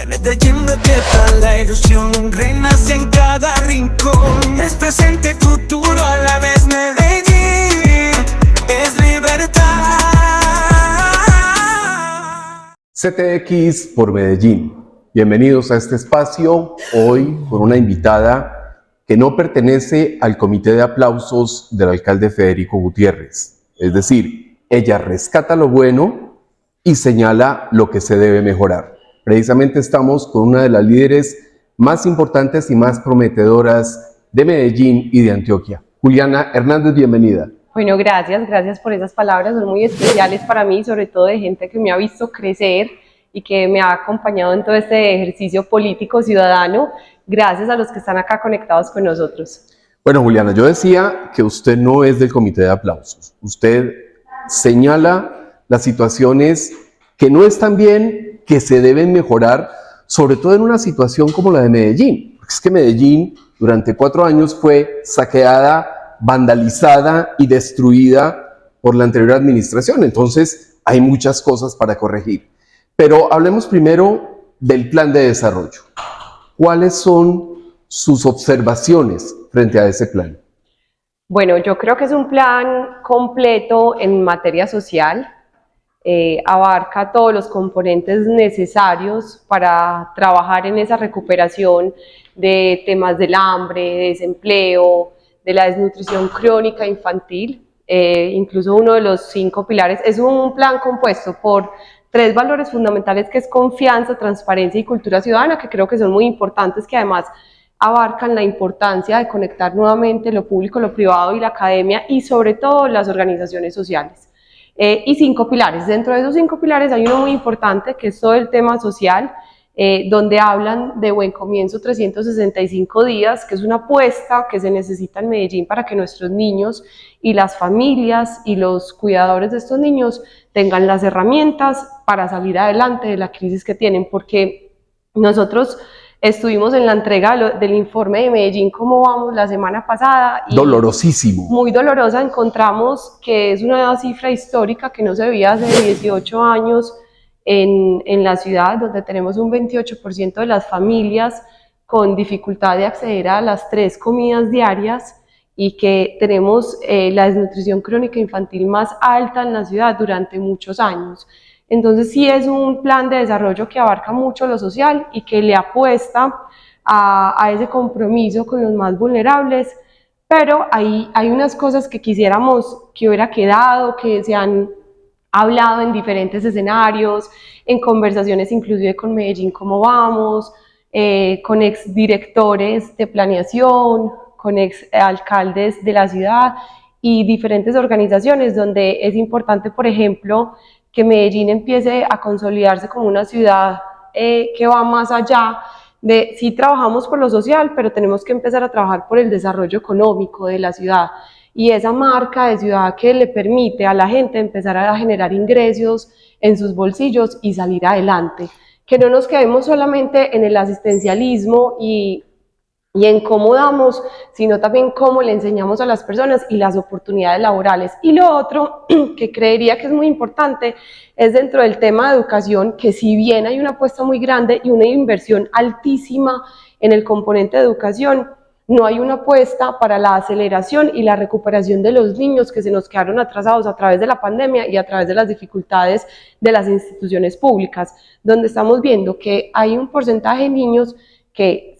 En Medellín despierta la ilusión, renace en cada rincón. Es presente, futuro a la vez. Medellín es libertad. CTX por Medellín. Bienvenidos a este espacio, hoy con una invitada que no pertenece al comité de aplausos del alcalde Federico Gutiérrez. Es decir, ella rescata lo bueno y señala lo que se debe mejorar. Precisamente estamos con una de las líderes más importantes y más prometedoras de Medellín y de Antioquia. Juliana Hernández, bienvenida. Bueno, gracias por esas palabras, son muy especiales para mí, sobre todo de gente que me ha visto crecer y que me ha acompañado en todo este ejercicio político ciudadano. Gracias a los que están acá conectados con nosotros. Bueno, Juliana, yo decía que usted no es del comité de aplausos. Usted señala las situaciones que no están bien, que se deben mejorar, sobre todo en una situación como la de Medellín. Porque es que Medellín durante 4 años fue saqueada, vandalizada y destruida por la anterior administración. Entonces, hay muchas cosas para corregir. Pero hablemos primero del plan de desarrollo. ¿Cuáles son sus observaciones frente a ese plan? Bueno, yo creo que es un plan completo en materia social, abarca todos los componentes necesarios para trabajar en esa recuperación de temas del hambre, de desempleo, de la desnutrición crónica infantil. Incluso uno de los 5 pilares es un plan compuesto por 3 valores fundamentales, que es confianza, transparencia y cultura ciudadana, que creo que son muy importantes, que además abarcan la importancia de conectar nuevamente lo público, lo privado y la academia, y sobre todo las organizaciones sociales. Y 5 pilares. Dentro de esos 5 pilares hay uno muy importante, que es todo el tema social, donde hablan de Buen Comienzo 365 días, que es una apuesta que se necesita en Medellín para que nuestros niños y las familias y los cuidadores de estos niños tengan las herramientas para salir adelante de la crisis que tienen, porque nosotros estuvimos en la entrega del informe de Medellín, ¿cómo vamos?, la semana pasada. Y dolorosísimo. Muy dolorosa. Encontramos que es una cifra histórica que no se veía hace 18 años en la ciudad, donde tenemos un 28% de las familias con dificultad de acceder a las 3 comidas diarias, y que tenemos la desnutrición crónica infantil más alta en la ciudad durante muchos años. Entonces sí es un plan de desarrollo que abarca mucho lo social y que le apuesta a ese compromiso con los más vulnerables, pero hay unas cosas que quisiéramos que hubiera quedado, que se han hablado en diferentes escenarios, en conversaciones inclusive con Medellín Cómo Vamos, con exdirectores de planeación, con exalcaldes de la ciudad y diferentes organizaciones, donde es importante, por ejemplo, que Medellín empiece a consolidarse como una ciudad que va más allá de, sí trabajamos por lo social, pero tenemos que empezar a trabajar por el desarrollo económico de la ciudad, y esa marca de ciudad que le permite a la gente empezar a generar ingresos en sus bolsillos y salir adelante. Que no nos quedemos solamente en el asistencialismo y en cómo damos, sino también cómo le enseñamos a las personas y las oportunidades laborales. Y lo otro que creería que es muy importante es dentro del tema de educación, que si bien hay una apuesta muy grande y una inversión altísima en el componente de educación, no hay una apuesta para la aceleración y la recuperación de los niños que se nos quedaron atrasados a través de la pandemia y a través de las dificultades de las instituciones públicas, donde estamos viendo que hay un porcentaje de niños que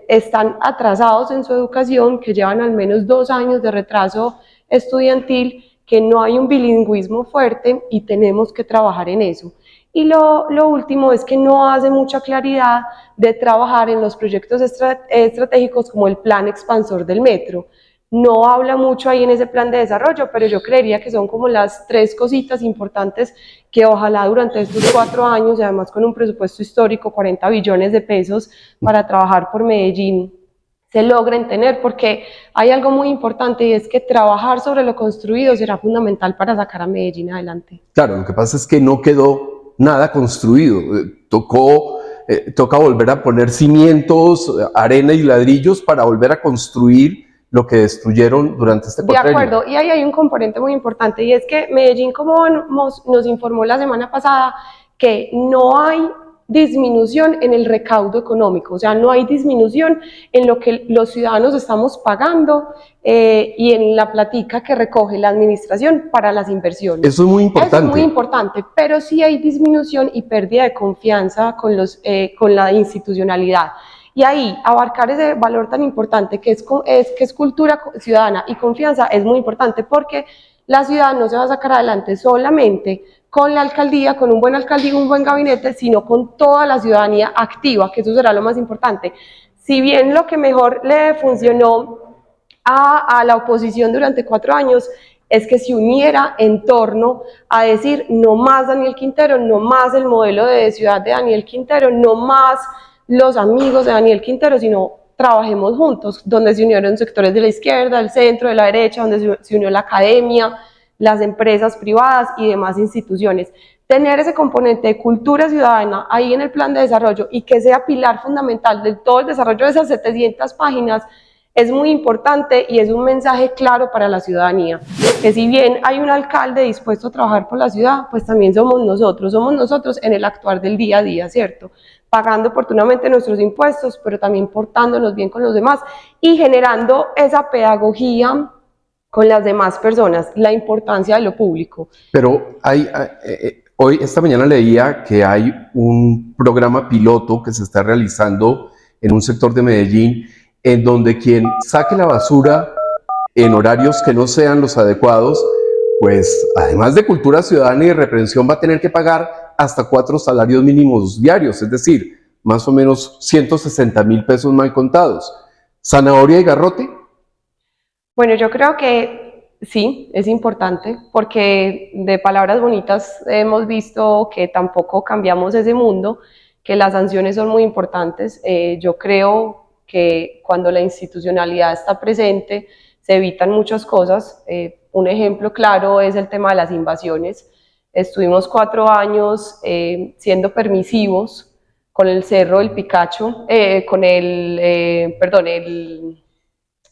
están atrasados en su educación, que llevan al menos 2 años de retraso estudiantil, que no hay un bilingüismo fuerte y tenemos que trabajar en eso. Y lo último es que no hace mucha claridad de trabajar en los proyectos estratégicos como el plan expansor del metro. No habla mucho ahí en ese plan de desarrollo, pero yo creería que son como las 3 cositas importantes que ojalá durante estos 4 años, y además con un presupuesto histórico, 40 billones de pesos para trabajar por Medellín, se logren tener, porque hay algo muy importante, y es que trabajar sobre lo construido será fundamental para sacar a Medellín adelante. Claro, lo que pasa es que no quedó nada construido, toca volver a poner cimientos, arena y ladrillos para volver a construir lo que destruyeron durante este cuatrenio. De acuerdo, y ahí hay un componente muy importante, y es que Medellín, como nos informó la semana pasada, que no hay disminución en el recaudo económico, o sea, no hay disminución en lo que los ciudadanos estamos pagando y en la platica que recoge la administración para las inversiones. Eso es muy importante. Eso es muy importante, pero sí hay disminución y pérdida de confianza con la institucionalidad. Y ahí, abarcar ese valor tan importante que es cultura ciudadana y confianza es muy importante, porque la ciudad no se va a sacar adelante solamente con la alcaldía, con un buen alcalde y un buen gabinete, sino con toda la ciudadanía activa, que eso será lo más importante. Si bien lo que mejor le funcionó a la oposición durante 4 años es que se uniera en torno a decir no más Daniel Quintero, no más el modelo de ciudad de Daniel Quintero, no más los amigos de Daniel Quintero, sino trabajemos juntos, donde se unieron sectores de la izquierda, del centro, de la derecha, donde se unió la academia, las empresas privadas y demás instituciones. Tener ese componente de cultura ciudadana ahí en el plan de desarrollo y que sea pilar fundamental de todo el desarrollo de esas 700 páginas es muy importante y es un mensaje claro para la ciudadanía, que si bien hay un alcalde dispuesto a trabajar por la ciudad, pues también somos nosotros en el actuar del día a día, ¿cierto? Pagando oportunamente nuestros impuestos, pero también portándonos bien con los demás y generando esa pedagogía con las demás personas, la importancia de lo público. Pero hoy, esta mañana leía que hay un programa piloto que se está realizando en un sector de Medellín, en donde quien saque la basura en horarios que no sean los adecuados, pues además de cultura ciudadana y de reprensión, va a tener que pagar hasta 4 salarios mínimos diarios, es decir, más o menos 160.000 pesos mal contados. ¿Zanahoria y garrote? Bueno, yo creo que sí, es importante, porque de palabras bonitas hemos visto que tampoco cambiamos ese mundo, que las sanciones son muy importantes. Yo creo que cuando la institucionalidad está presente, se evitan muchas cosas. Un ejemplo claro es el tema de las invasiones. Estuvimos 4 años siendo permisivos con el Cerro del Picacho,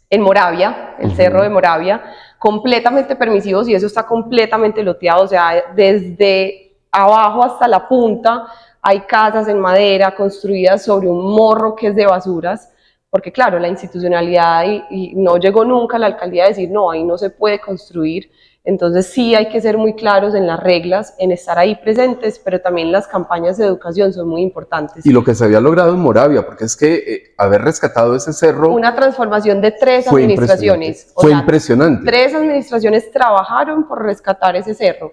en Moravia, el Cerro de Moravia, completamente permisivos, y eso está completamente loteado, o sea, desde abajo hasta la punta hay casas en madera construidas sobre un morro que es de basuras, porque claro, la institucionalidad y no llegó nunca a la alcaldía a decir no, ahí no se puede construir. Entonces sí hay que ser muy claros en las reglas, en estar ahí presentes, pero también las campañas de educación son muy importantes. Y lo que se había logrado en Moravia, porque es que haber rescatado ese cerro... Una transformación de 3 administraciones. Fue impresionante. 3 administraciones trabajaron por rescatar ese cerro.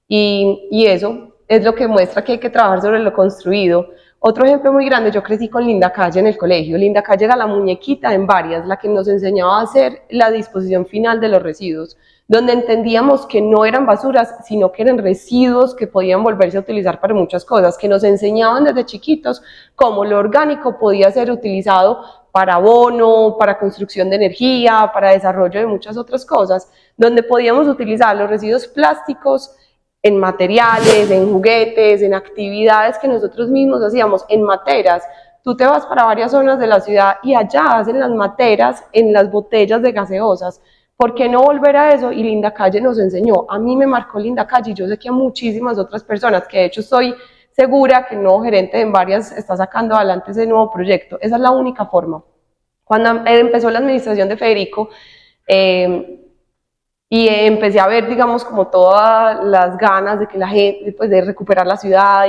Y eso es lo que muestra que hay que trabajar sobre lo construido. Otro ejemplo muy grande, yo crecí con Linda Calle en el colegio. Linda Calle era la muñequita en varias, la que nos enseñaba a hacer la disposición final de los residuos, donde entendíamos que no eran basuras, sino que eran residuos que podían volverse a utilizar para muchas cosas, que nos enseñaban desde chiquitos cómo lo orgánico podía ser utilizado para abono, para construcción de energía, para desarrollo de muchas otras cosas, donde podíamos utilizar los residuos plásticos en materiales, en juguetes, en actividades que nosotros mismos hacíamos, en materas. Tú te vas para varias zonas de la ciudad y allá hacen las materas en las botellas de gaseosas. ¿Por qué no volver a eso? Y Linda Calle nos enseñó. A mí me marcó Linda Calle y yo sé que a muchísimas otras personas, que de hecho estoy segura que el nuevo gerente en varias está sacando adelante ese nuevo proyecto. Esa es la única forma. Cuando empezó la administración de Federico, y empecé a ver, digamos, como todas las ganas de que la gente, pues, de recuperar la ciudad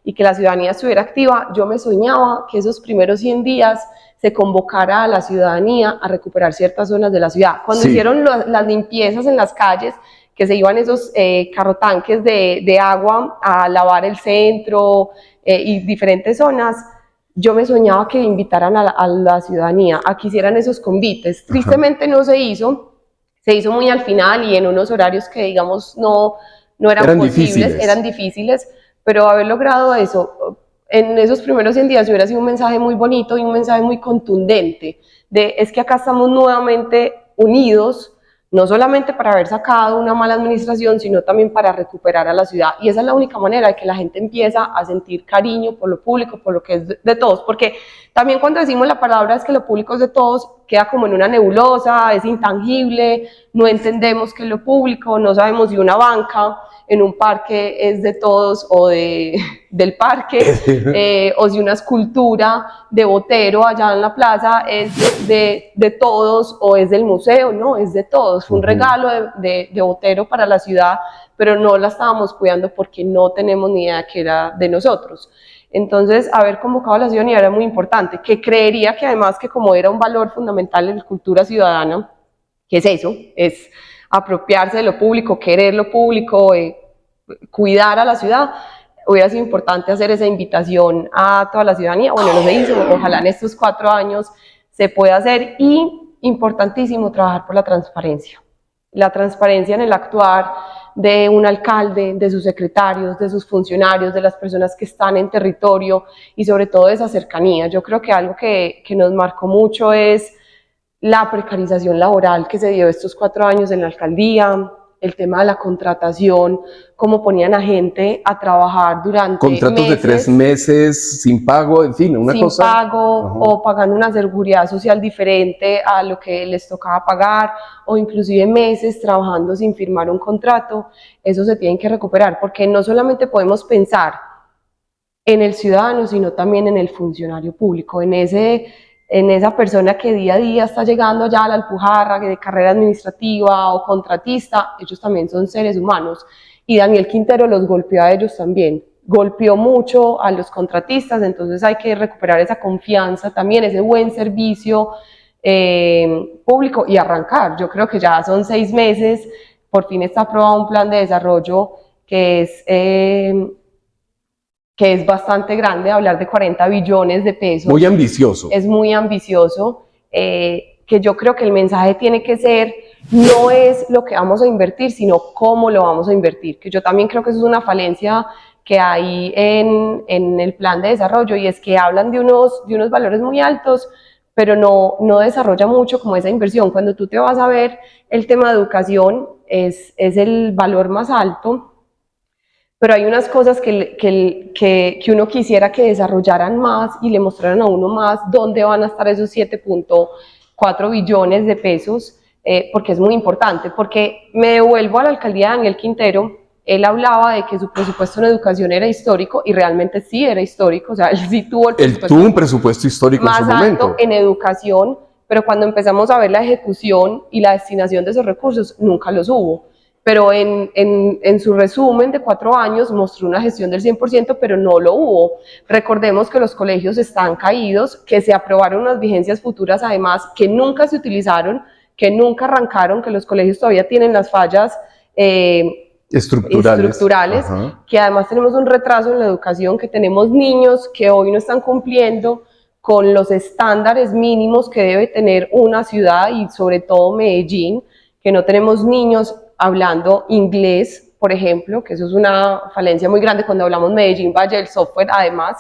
y que la ciudadanía estuviera activa, yo me soñaba que esos primeros 100 días se convocara a la ciudadanía a recuperar ciertas zonas de la ciudad. Cuando hicieron las limpiezas en las calles, que se iban esos carrotanques de agua a lavar el centro y diferentes zonas, yo me soñaba que invitaran a la ciudadanía a que hicieran esos convites. Tristemente no se hizo. Se hizo muy al final y en unos horarios que, digamos, no eran posibles, eran difíciles, pero haber logrado eso en esos primeros 100 días hubiera sido un mensaje muy bonito y un mensaje muy contundente, es que acá estamos nuevamente unidos, no solamente para haber sacado una mala administración, sino también para recuperar a la ciudad. Y esa es la única manera de que la gente empieza a sentir cariño por lo público, por lo que es de todos, porque también cuando decimos la palabra es que lo público es de todos, queda como en una nebulosa, es intangible, no entendemos qué es lo público, no sabemos si una banca en un parque es de todos o del parque, o si una escultura de Botero allá en la plaza es de todos o es del museo. No, es de todos, fue un regalo de Botero para la ciudad, pero no la estábamos cuidando porque no tenemos ni idea que era de nosotros. Entonces, haber convocado a la ciudadanía era muy importante, que creería que además que como era un valor fundamental en la cultura ciudadana, que es eso, es apropiarse de lo público, querer lo público, cuidar a la ciudad, hubiera sido importante hacer esa invitación a toda la ciudadanía. Bueno, no se hizo, ojalá en estos 4 años se pueda hacer, y importantísimo trabajar por la transparencia en el actuar de un alcalde, de sus secretarios, de sus funcionarios, de las personas que están en territorio y sobre todo de esa cercanía. Yo creo que algo que nos marcó mucho es la precarización laboral que se dio estos 4 años en la alcaldía, el tema de la contratación, cómo ponían a gente a trabajar durante contratos meses, de 3 meses sin pago, en fin, una cosa. Sin pago, o pagando una seguridad social diferente a lo que les tocaba pagar, o inclusive meses trabajando sin firmar un contrato. Eso se tiene que recuperar, porque no solamente podemos pensar en el ciudadano, sino también en el funcionario público, en esa persona que día a día está llegando ya a la Alpujarra, de carrera administrativa o contratista. Ellos también son seres humanos, y Daniel Quintero los golpeó a ellos también, golpeó mucho a los contratistas. Entonces hay que recuperar esa confianza también, ese buen servicio público, y arrancar. Yo creo que ya son 6 meses, por fin está aprobado un plan de desarrollo que es bastante grande, hablar de 40 billones de pesos. Muy ambicioso. Es muy ambicioso, que yo creo que el mensaje tiene que ser, no es lo que vamos a invertir, sino cómo lo vamos a invertir, que yo también creo que eso es una falencia que hay en el plan de desarrollo, y es que hablan de unos valores muy altos, pero no desarrolla mucho como esa inversión. Cuando tú te vas a ver el tema de educación, es el valor más alto, pero hay unas cosas que uno quisiera que desarrollaran más y le mostraran a uno más dónde van a estar esos 7.4 billones de pesos, porque es muy importante. Porque me devuelvo a la alcaldía de Daniel Quintero. Él hablaba de que su presupuesto en educación era histórico, y realmente sí era histórico. O sea, él sí tuvo un presupuesto histórico más en su momento. alto en educación, pero cuando empezamos a ver la ejecución y la destinación de esos recursos, nunca los hubo. Pero en su resumen de 4 años mostró una gestión del 100%, pero no lo hubo. Recordemos que los colegios están caídos, que se aprobaron unas vigencias futuras además que nunca se utilizaron, que nunca arrancaron, que los colegios todavía tienen las fallas estructurales, que además tenemos un retraso en la educación, que tenemos niños que hoy no están cumpliendo con los estándares mínimos que debe tener una ciudad, y sobre todo Medellín, que no tenemos niños hablando inglés, por ejemplo, que eso es una falencia muy grande cuando hablamos Medellín Valle del software. Además,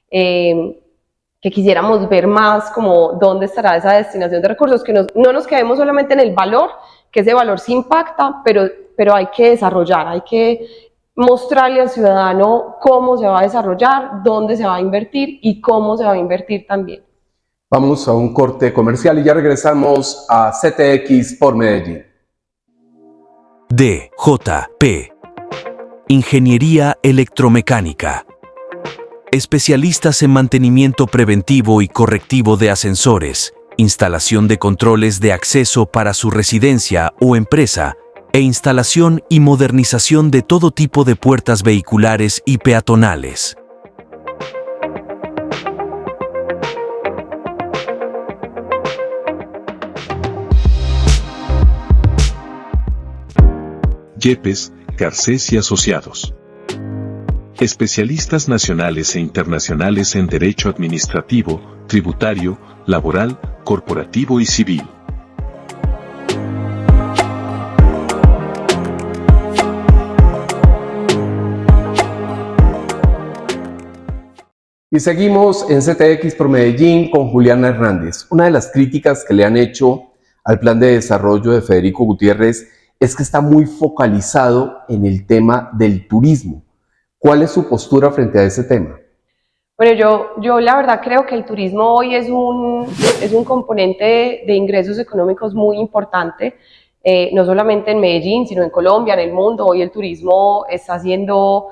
que quisiéramos ver más como dónde estará esa destinación de recursos, que no nos quedemos solamente en el valor, que ese valor sí impacta, pero hay que desarrollar, hay que mostrarle al ciudadano cómo se va a desarrollar, dónde se va a invertir y cómo se va a invertir también. Vamos a un corte comercial y ya regresamos a CTX por Medellín. DJP. Ingeniería electromecánica. Especialistas en mantenimiento preventivo y correctivo de ascensores, instalación de controles de acceso para su residencia o empresa, e instalación y modernización de todo tipo de puertas vehiculares y peatonales. Yepes, Garcés y Asociados. Especialistas nacionales e internacionales en derecho administrativo, tributario, laboral, corporativo y civil. Y seguimos en CTX por Medellín con Juliana Hernández. Una de las críticas que le han hecho al plan de desarrollo de Federico Gutiérrez es que está muy focalizado en el tema del turismo. ¿Cuál es su postura frente a ese tema? Bueno, yo la verdad creo que el turismo hoy es un componente de ingresos económicos muy importante, no solamente en Medellín, sino en Colombia, en el mundo. Hoy el turismo está haciendo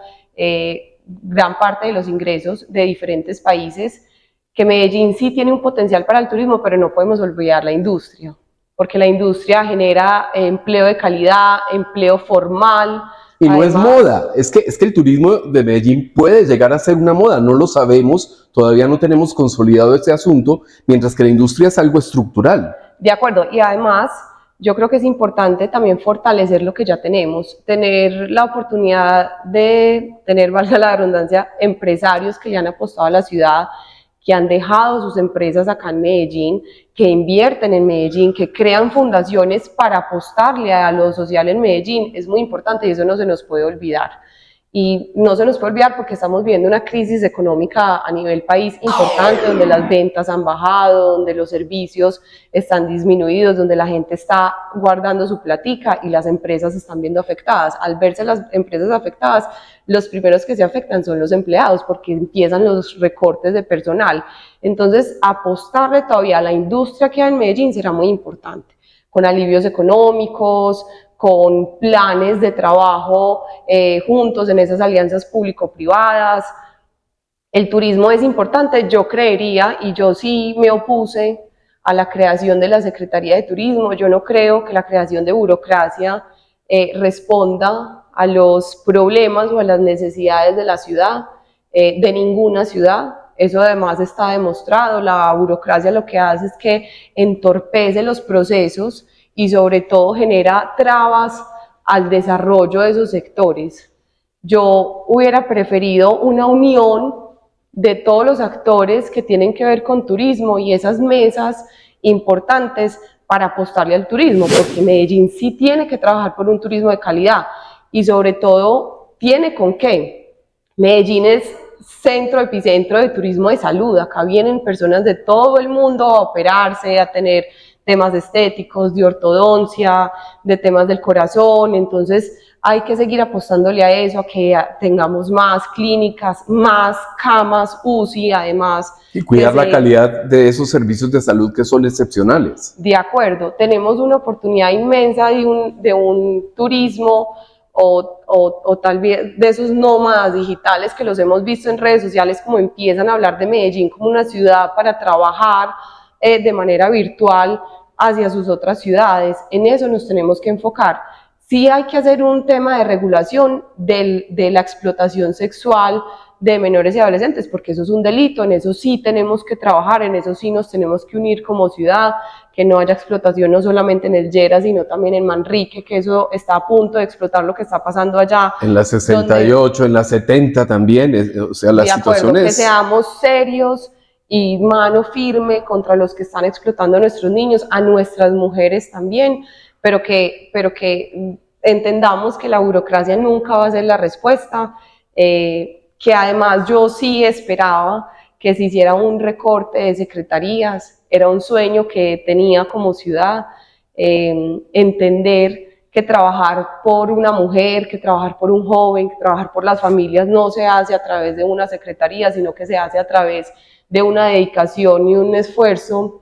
gran parte de los ingresos de diferentes países, que Medellín sí tiene un potencial para el turismo, pero no podemos olvidar la industria, porque la industria genera empleo de calidad, empleo formal. Y no es Además, moda, es que el turismo de Medellín puede llegar a ser una moda, no lo sabemos, todavía no tenemos consolidado este asunto, mientras que la industria es algo estructural. de acuerdo, y además yo creo que es importante también fortalecer lo que ya tenemos, tener la oportunidad de tener, valga la redundancia, empresarios que le han apostado a la ciudad, que han dejado sus empresas acá en Medellín, que invierten en Medellín, que crean fundaciones para apostarle a lo social en Medellín. Es muy importante y eso no se nos puede olvidar. Y no se nos puede olvidar porque estamos viviendo una crisis económica a nivel país importante, donde las ventas han bajado, donde los servicios están disminuidos, donde la gente está guardando su platica y las empresas se están viendo afectadas. Al verse las empresas afectadas, los primeros que se afectan son los empleados porque empiezan los recortes de personal. Entonces, apostarle todavía a la industria que hay en Medellín será muy importante, con alivios económicos, con planes de trabajo juntos en esas alianzas público-privadas. El turismo es importante, yo creería, y yo sí me opuse a la creación de la Secretaría de Turismo. Yo no creo que la creación de burocracia responda a los problemas o a las necesidades de la ciudad, de ninguna ciudad. Eso además está demostrado. La burocracia lo que hace es que entorpece los procesos y sobre todo genera trabas al desarrollo de esos sectores. Yo hubiera preferido una unión de todos los actores que tienen que ver con turismo y esas mesas importantes para apostarle al turismo, porque Medellín sí tiene que trabajar por un turismo de calidad y sobre todo tiene con qué. Medellín es centro, epicentro de turismo de salud. Acá vienen personas de todo el mundo a operarse, a tener temas estéticos, de ortodoncia, de temas del corazón. Entonces hay que seguir apostándole a eso, a que tengamos más clínicas, más camas UCI, además. Y cuidar la calidad de esos servicios de salud que son excepcionales. De acuerdo, tenemos una oportunidad inmensa de un turismo o tal vez de esos nómadas digitales que los hemos visto en redes sociales, como empiezan a hablar de Medellín como una ciudad para trabajar de manera virtual hacia sus otras ciudades. En eso nos tenemos que enfocar. Sí hay que hacer un tema de regulación de la explotación sexual de menores y adolescentes, porque eso es un delito, en eso sí tenemos que trabajar, en eso sí nos tenemos que unir como ciudad, que no haya explotación no solamente en el Lleras, sino también en Manrique, que eso está a punto de explotar lo que está pasando allá. En la 68, en la 70 también, o sea, la situación es... Que seamos serios y mano firme contra los que están explotando a nuestros niños, a nuestras mujeres también, pero que entendamos que la burocracia nunca va a ser la respuesta, que además yo sí esperaba que se hiciera un recorte de secretarías, era un sueño que tenía como ciudad, entender que trabajar por una mujer, que trabajar por un joven, que trabajar por las familias no se hace a través de una secretaría, sino que se hace a través de una dedicación y un esfuerzo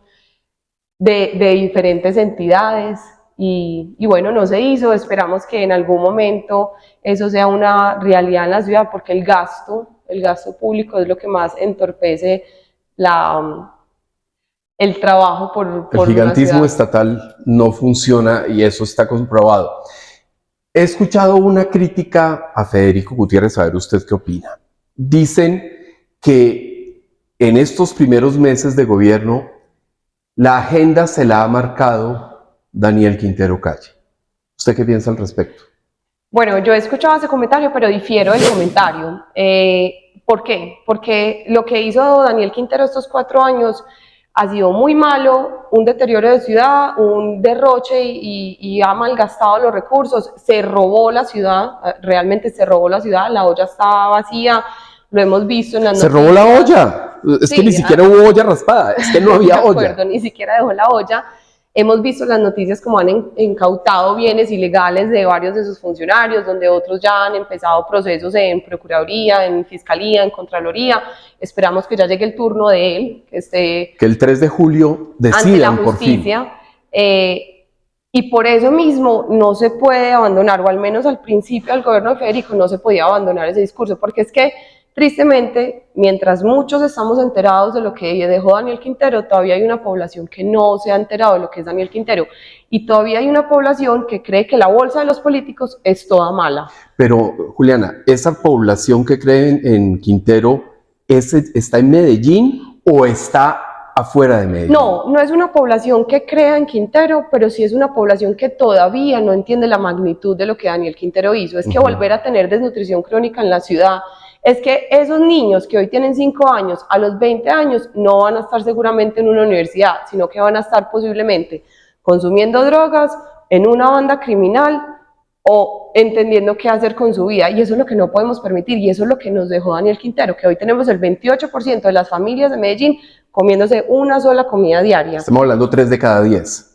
de diferentes entidades. Y bueno, no se hizo. Esperamos que en algún momento eso sea una realidad en la ciudad, porque el gasto público es lo que más entorpece el trabajo por el gigantismo estatal no funciona y eso está comprobado. He escuchado una crítica a Federico Gutiérrez, a ver usted qué opina. Dicen que en estos primeros meses de gobierno la agenda se la ha marcado Daniel Quintero Calle. ¿Usted qué piensa al respecto? Bueno, yo he escuchado ese comentario, pero difiero del comentario. ¿Por qué? Porque lo que hizo Daniel Quintero estos 4 años ha sido muy malo, un deterioro de ciudad, un derroche y ha malgastado los recursos, se robó la ciudad, realmente se robó la ciudad, la olla estaba vacía, lo hemos visto en las noticias. ¡Se robó la olla! Es que ni siquiera hubo olla raspada, es que no había olla. De acuerdo, ni siquiera dejó la olla. Hemos visto las noticias como han incautado bienes ilegales de varios de sus funcionarios, donde otros ya han empezado procesos en Procuraduría, en Fiscalía, en Contraloría. Esperamos que ya llegue el turno de él, que esté Que el 3 de julio ante la decidan por fin. justicia. Y por eso mismo no se puede abandonar, o al menos al principio del gobierno de Federico no se podía abandonar ese discurso, porque es que tristemente, mientras muchos estamos enterados de lo que dejó Daniel Quintero, todavía hay una población que no se ha enterado de lo que es Daniel Quintero, y todavía hay una población que cree que la bolsa de los políticos es toda mala. Pero, Juliana, ¿esa población que cree en Quintero está en Medellín o está afuera de Medellín? No, no es una población que crea en Quintero, pero sí es una población que todavía no entiende la magnitud de lo que Daniel Quintero hizo. Es que volver a tener desnutrición crónica en la ciudad, es que esos niños que hoy tienen 5 años, a los 20 años no van a estar seguramente en una universidad, sino que van a estar posiblemente consumiendo drogas, en una banda criminal o entendiendo qué hacer con su vida, y eso es lo que no podemos permitir, y eso es lo que nos dejó Daniel Quintero, que hoy tenemos el 28% de las familias de Medellín comiéndose una sola comida diaria. Estamos hablando 3 de cada 10.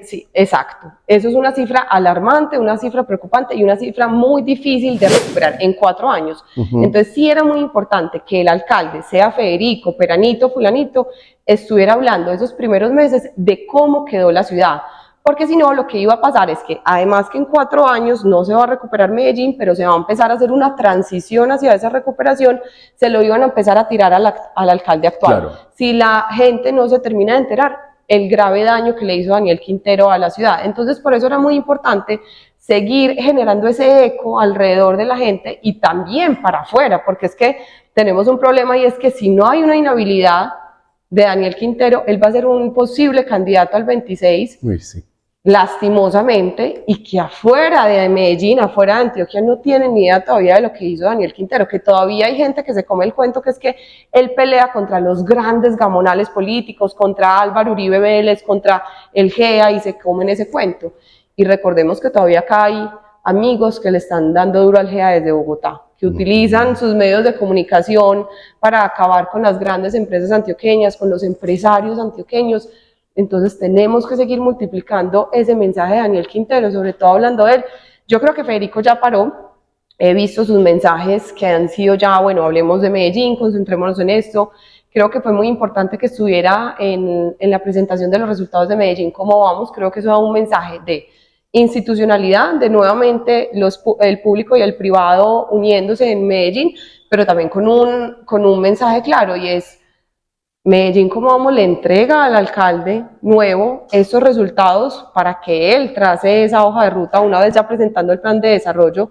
Sí, exacto. Eso es una cifra alarmante, una cifra preocupante y una cifra muy difícil de recuperar en 4 años. Entonces sí era muy importante que el alcalde, sea Federico, Peranito, fulanito, estuviera hablando esos primeros meses de cómo quedó la ciudad. Porque si no, lo que iba a pasar es que, además que en 4 años no se va a recuperar Medellín, pero se va a empezar a hacer una transición hacia esa recuperación, se lo iban a empezar a tirar al alcalde actual. Claro. Si la gente no se termina de enterar, el grave daño que le hizo Daniel Quintero a la ciudad. Entonces, por eso era muy importante seguir generando ese eco alrededor de la gente y también para afuera, porque es que tenemos un problema, y es que si no hay una inhabilidad de Daniel Quintero, él va a ser un posible candidato al 26. Uy, sí. Lastimosamente, y que afuera de Medellín, afuera de Antioquia, no tienen ni idea todavía de lo que hizo Daniel Quintero, que todavía hay gente que se come el cuento, que es que él pelea contra los grandes gamonales políticos, contra Álvaro Uribe Vélez, contra el GEA, y se comen ese cuento. Y recordemos que todavía acá hay amigos que le están dando duro al GEA desde Bogotá, que utilizan sus medios de comunicación para acabar con las grandes empresas antioqueñas, con los empresarios antioqueños. Entonces tenemos que seguir multiplicando ese mensaje de Daniel Quintero, sobre todo hablando de él. Yo creo que Federico ya paró, he visto sus mensajes que han sido ya, bueno, hablemos de Medellín, concentrémonos en esto. Creo que fue muy importante que estuviera en la presentación de los resultados de Medellín, cómo vamos. Creo que eso da un mensaje de institucionalidad, de nuevamente el público y el privado uniéndose en Medellín, pero también con un mensaje claro, y es: Medellín, ¿cómo vamos?, le entrega al alcalde nuevo estos resultados para que él trace esa hoja de ruta una vez ya presentando el plan de desarrollo,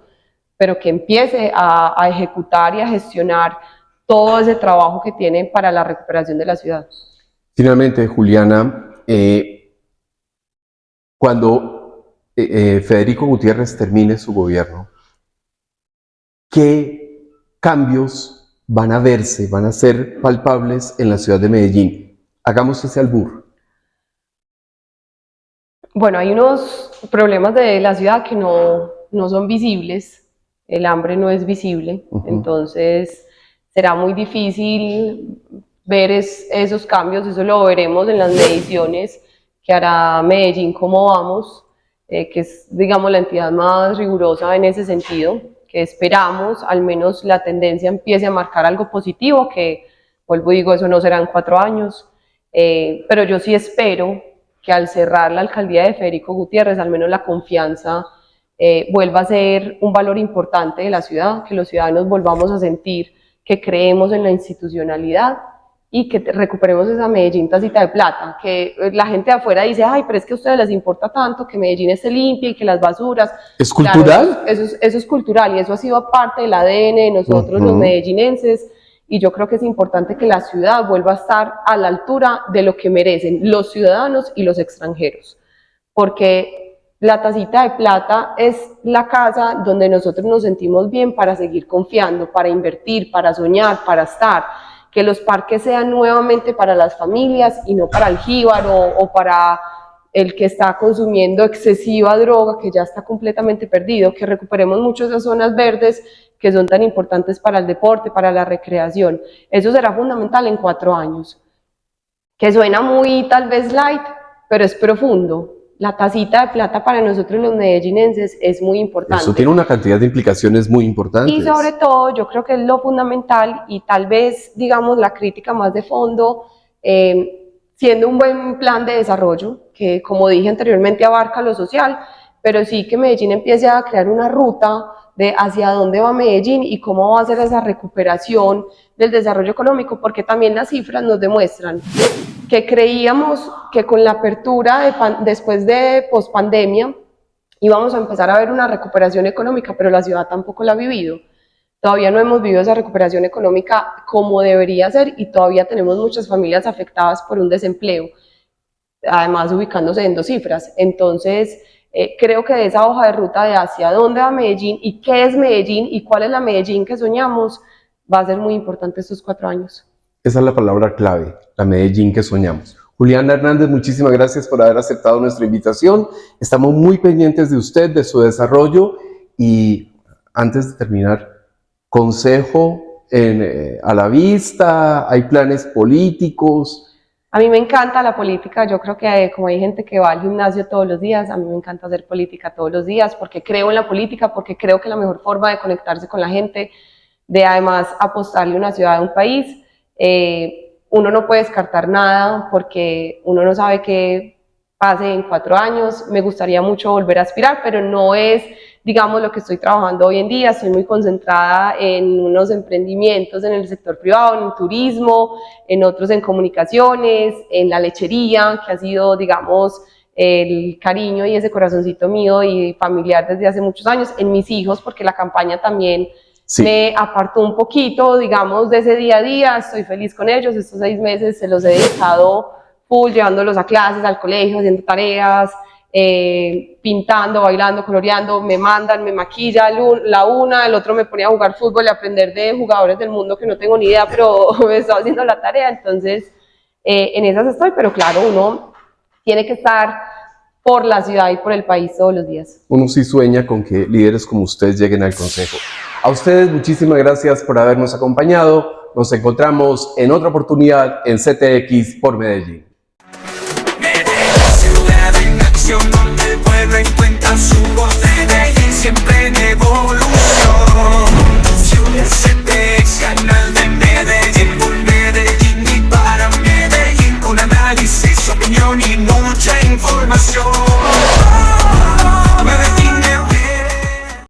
pero que empiece a ejecutar y a gestionar todo ese trabajo que tiene para la recuperación de la ciudad. Finalmente, Juliana, cuando Federico Gutiérrez termine su gobierno, ¿qué cambios van a verse, van a ser palpables en la ciudad de Medellín? Hagamos ese albur. Bueno, hay unos problemas de la ciudad que no son visibles. El hambre no es visible, entonces será muy difícil ver esos cambios. Eso lo veremos en las mediciones que hará Medellín Cómo Vamos, que es, digamos, la entidad más rigurosa en ese sentido, que esperamos al menos la tendencia empiece a marcar algo positivo, que, vuelvo y digo, eso no será en 4 años, pero yo sí espero que al cerrar la alcaldía de Federico Gutiérrez, al menos la confianza vuelva a ser un valor importante de la ciudad, que los ciudadanos volvamos a sentir que creemos en la institucionalidad y que recuperemos esa Medellín tacita de plata, que la gente de afuera dice: ay, pero es que a ustedes les importa tanto que Medellín esté limpia y que las basuras... ¿Es cultural? Claro, eso es cultural, y eso ha sido parte del ADN de nosotros los medellinenses, y yo creo que es importante que la ciudad vuelva a estar a la altura de lo que merecen los ciudadanos y los extranjeros, porque la tacita de plata es la casa donde nosotros nos sentimos bien para seguir confiando, para invertir, para soñar, para estar. Que los parques sean nuevamente para las familias y no para el jíbaro o para el que está consumiendo excesiva droga, que ya está completamente perdido, que recuperemos mucho esas zonas verdes que son tan importantes para el deporte, para la recreación. Eso será fundamental en 4 años. Que suena muy tal vez light, pero es profundo. La tacita de plata para nosotros los medellinenses es muy importante. Eso tiene una cantidad de implicaciones muy importantes. Y sobre todo, yo creo que es lo fundamental y tal vez, digamos, la crítica más de fondo, siendo un buen plan de desarrollo, que como dije anteriormente abarca lo social, pero sí que Medellín empiece a crear una ruta de hacia dónde va Medellín y cómo va a ser esa recuperación del desarrollo económico, porque también las cifras nos demuestran que creíamos que con la apertura después de pospandemia íbamos a empezar a ver una recuperación económica, pero la ciudad tampoco la ha vivido. Todavía no hemos vivido esa recuperación económica como debería ser y todavía tenemos muchas familias afectadas por un desempleo, además ubicándose en 2 cifras. Entonces, creo que de esa hoja de ruta de hacia dónde va Medellín y qué es Medellín y cuál es la Medellín que soñamos, va a ser muy importante estos 4 años. Esa es la palabra clave, la Medellín que soñamos. Juliana Hernández, muchísimas gracias por haber aceptado nuestra invitación. Estamos muy pendientes de usted, de su desarrollo y antes de terminar, consejo a la vista, hay planes políticos. A mí me encanta la política, yo creo que como hay gente que va al gimnasio todos los días, a mí me encanta hacer política todos los días porque creo en la política, porque creo que la mejor forma de conectarse con la gente, de además apostarle a una ciudad, a un país, uno no puede descartar nada porque uno no sabe qué pase en 4 años. Me gustaría mucho volver a aspirar, pero no es, digamos, lo que estoy trabajando hoy en día. Estoy muy concentrada en unos emprendimientos en el sector privado, en el turismo, en otros en comunicaciones, en la lechería, que ha sido, digamos, el cariño y ese corazoncito mío y familiar desde hace muchos años, en mis hijos, porque la campaña también me apartó un poquito, digamos, de ese día a día. Estoy feliz con ellos. Estos 6 meses se los he dedicado full, llevándolos a clases, al colegio, haciendo tareas, pintando, bailando, coloreando. Me mandan, me maquilla la una, el otro me ponía a jugar fútbol y a aprender de jugadores del mundo que no tengo ni idea, pero me estaba haciendo la tarea. Entonces, en esas estoy, pero claro, uno tiene que estar por la ciudad y por el país todos los días. Uno sí sueña con que líderes como ustedes lleguen al consejo. A ustedes muchísimas gracias por habernos acompañado. Nos encontramos en otra oportunidad en CTX por Medellín. Medellín, ciudad en acción, donde el pueblo encuentra su voz. Medellín siempre en evolución. Ciudad CTX, canal de Medellín, por Medellín y para Medellín, con análisis, opinión y mucha información. Medellín.